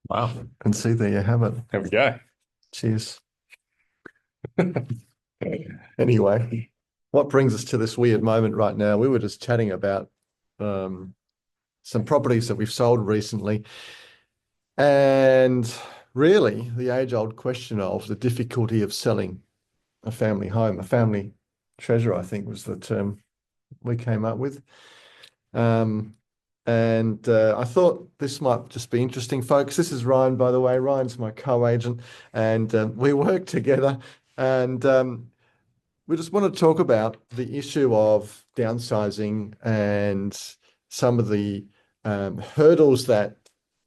Wow. And see, there you have it. There we go. Cheers. Anyway, what brings us to this weird moment right now? We were just chatting about um, some properties that we've sold recently, and really the age-old question of the difficulty of selling a family home, a family treasure, I think was the term we came up with. Um, and I thought this might just be interesting, folks. This is Ryan, by the way. Ryan's my co-agent, and we work together. And we just want to talk about the issue of downsizing and some of the hurdles that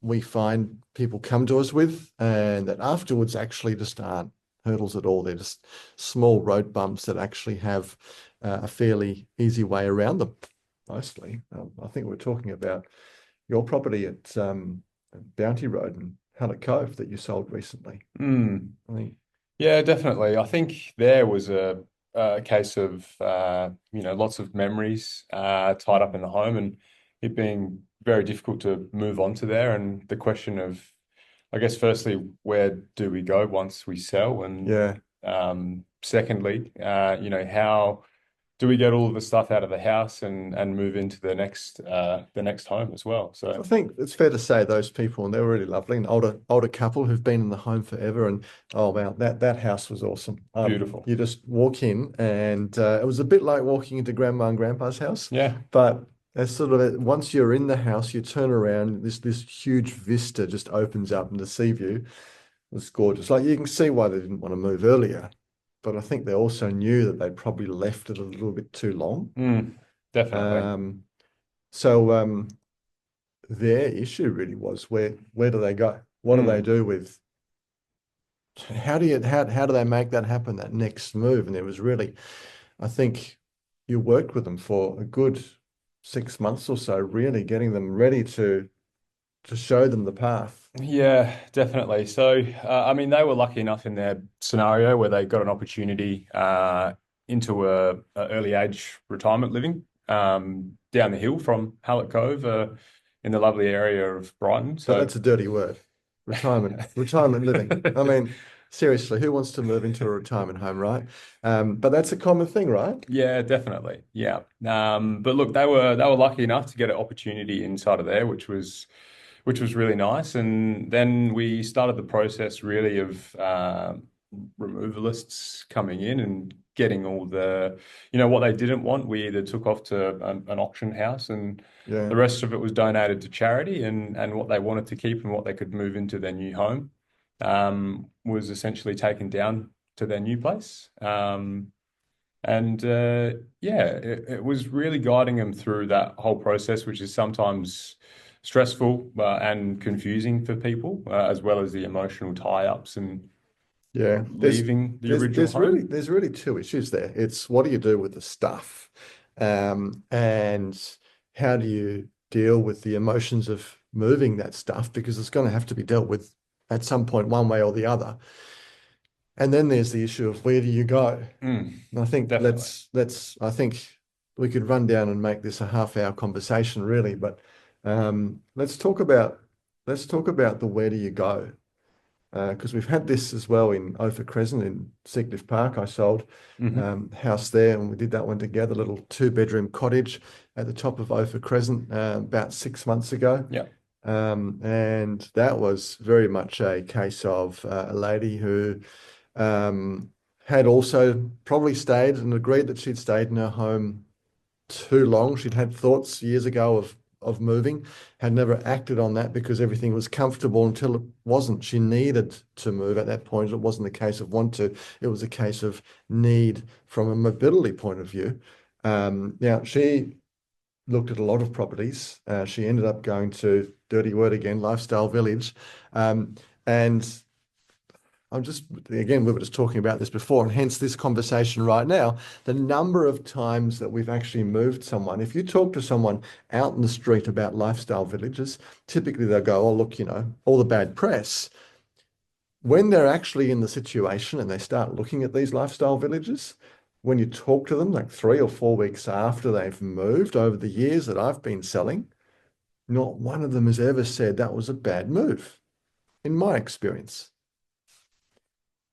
we find people come to us with, and that afterwards actually just aren't hurdles at all. They're just small road bumps that actually have a fairly easy way around them, mostly. I think we're talking about your property at Bounty Road and Hallett Cove that you sold recently. Mm. I think, Yeah, definitely. I think there was a case of lots of memories tied up in the home, and it being very difficult to move on to there. And the question of, I guess, firstly, where do we go once we sell? And yeah. secondly, how do we get all of the stuff out of the house and move into the next home as well? I So think it's fair to say those people, and they were really lovely, an older couple who've been in the home forever. And oh wow, that house was awesome. beautiful. You just walk in, and it was a bit like walking into Grandma and Grandpa's house, Yeah. but as sort of once you're in the house, you turn around, this huge vista just opens up, and the sea view was gorgeous. Like you can see why they didn't want to move earlier, but I think they also knew that they probably left it a little bit too long. Mm, definitely. Um, so their issue really was where do they go? What do they Mm. do with how do they make that happen, that next move? And it was really, I think you worked with them for a good 6 months or so, really getting them ready to show them the path. Yeah, definitely. So, I mean, they were lucky enough in their scenario where they got an opportunity into a early age retirement living down the hill from Hallett Cove in the lovely area of Brighton. But So, that's a dirty word. Retirement living. I mean, seriously, who wants to move into a retirement home, right? But that's a common thing, right? yeah, definitely. Yeah. But look, they were lucky enough to get an opportunity inside of there, which was really nice. And then we started the process really of removalists coming in and getting all what they didn't want. We either took off to an auction house, and Yeah. the rest of it was donated to charity. And what they wanted to keep and what they could move into their new home was essentially taken down to their new place. And yeah, it was really guiding them through that whole process, which is sometimes stressful and confusing for people, as well as the emotional tie-ups and Yeah, leaving the original home. there's really two issues there. It's what do you do with the stuff, and how do you deal with the emotions of moving that stuff because it's going to have to be dealt with at some point, one way or the other. And then there's the issue of where do you go? Mm, And I think definitely. let's I think we could run down and make this a half-hour conversation, really, but let's talk about the where do you go because we've had this as well in Ophir Crescent in Seacliff Park. I sold Hmm. house there, and we did that one together, little two-bedroom cottage at the top of Ophir Crescent about 6 months ago. Yeah. And that was very much a case of a lady who um, had also probably stayed and agreed that she'd stayed in her home too long. She'd had thoughts years ago of moving, had never acted on that because everything was comfortable until it wasn't. She needed to move at that point. It wasn't a case of want to, it was a case of need from a mobility point of view. Now, she looked at a lot of properties. She ended up going to, dirty word again, Lifestyle Village. And I'm just, again, we were just talking about this before, and hence this conversation right now. The number of times that we've actually moved someone, if you talk to someone out in the street about lifestyle villages, typically they'll go, oh, look, all the bad press. When they're actually in the situation and they start looking at these lifestyle villages, when you talk to them like 3 or 4 weeks after they've moved over the years that I've been selling, not one of them has ever said that was a bad move. in my experience.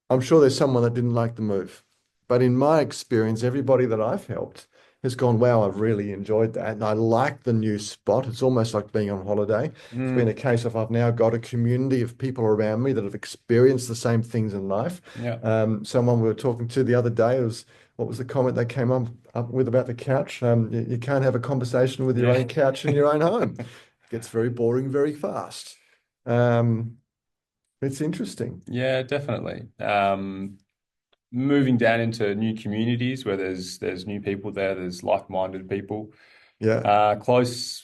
I'm sure there's someone that didn't like the move. But in my experience, everybody that I've helped has gone, wow, I've really enjoyed that. And I like the new spot. It's almost like being on holiday. It's been a Mm, case of I've now got a community of people around me that have experienced the same things in life. yeah. Someone we were talking to the other day was, what was the comment they came up with about the couch? You can't have a conversation with your Yeah. own couch in your own home. It gets very boring very fast. Um, it's interesting. Yeah, definitely. Moving down into new communities where there's new people there, there's like-minded people, Yeah. close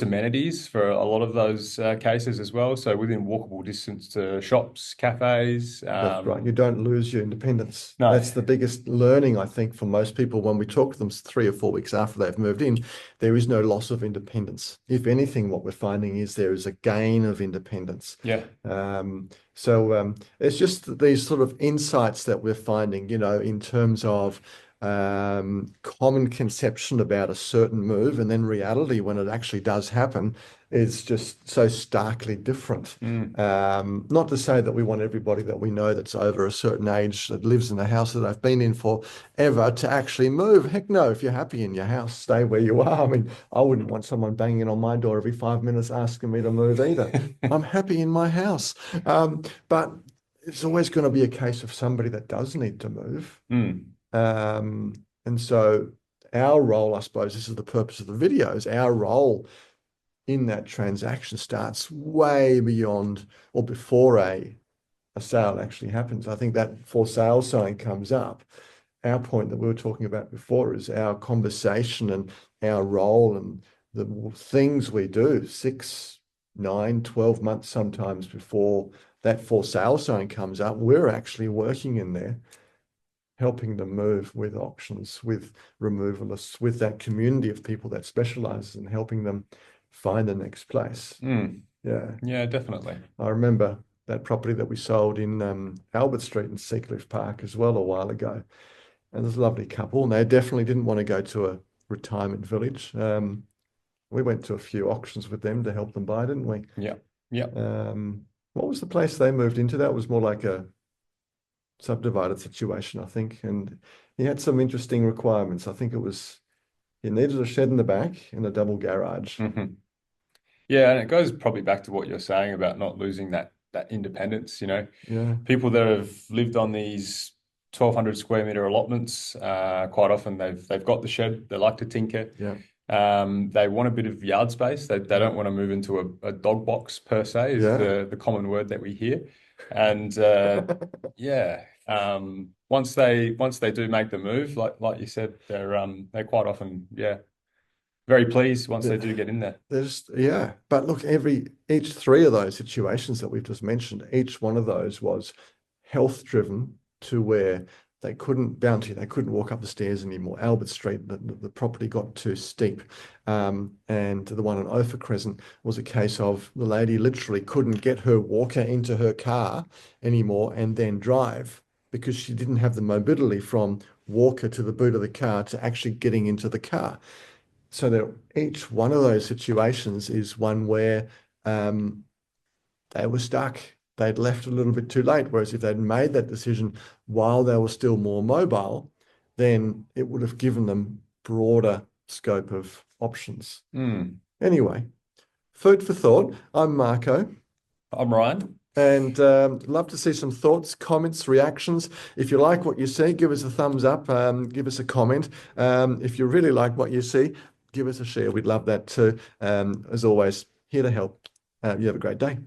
amenities for a lot of those cases as well. So within walkable distance to shops, cafes. That's right. You don't lose your independence. No, That's the biggest learning, I think, for most people when we talk to them 3 or 4 weeks after they've moved in. There is no loss of independence. If anything, what we're finding is there is a gain of independence. yeah. It's just these sort of insights that we're finding, in terms of common conception about a certain move and then reality when it actually does happen is just so starkly different. Mm. Not to say that we want everybody that we know that's over a certain age that lives in a house that they've been in forever to actually move. Heck no, if you're happy in your house, stay where you are. I mean, I wouldn't want someone banging on my door every 5 minutes asking me to move either. I'm happy in my house. But it's always going to be a case of somebody that does need to move. Mm. Um, and so our role, I suppose, this is the purpose of the videos, our role in that transaction starts way beyond or before a sale actually happens. I think that for sale sign comes up. Our point that we were talking about before is our conversation and our role and the things we do 6, 9, 12 months sometimes before that for sale sign comes up. We're actually working in there, helping them move with auctions, with removalists, with that community of people that specializes in helping them find the next place. Mm. Yeah. Yeah, definitely. I remember that property that we sold in Albert Street in Seacliff Park as well a while ago. And there's a lovely couple, and they definitely didn't want to go to a retirement village. We went to a few auctions with them to help them buy, didn't we? Yeah. Yeah. What was the place they moved into? That was more like a subdivided situation, I think. And he had some interesting requirements. I think it was he needed a shed in the back and a double garage. Hmm. Yeah, and it goes probably back to what you're saying about not losing that independence, Yeah, People that have lived on these 1,200 square meter allotments, quite often they've got the shed, they like to tinker. yeah, They want a bit of yard space. They yeah, don't want to move into a dog box per se, is yeah. the common word that we hear. And yeah, once they do make the move, like you said, they're quite often, yeah, very pleased once they do get in there. Yeah, but look, each three of those situations that we've just mentioned, each one of those was health driven to where they couldn't walk up the stairs anymore. Albert Street, the property got too steep. And the one on Ophir Crescent was a case of the lady literally couldn't get her walker into her car anymore and then drive because she didn't have the mobility from walker to the boot of the car to actually getting into the car. So that each one of those situations is one where um, they were stuck. They'd left a little bit too late. Whereas if they'd made that decision while they were still more mobile, then it would have given them broader scope of options. Mm. Anyway, food for thought. I'm Marco. I'm Ryan. And love to see some thoughts, comments, reactions. If you like what you see, give us a thumbs up, give us a comment. If you really like what you see, give us a share. We'd love that too. As always, here to help. You have a great day.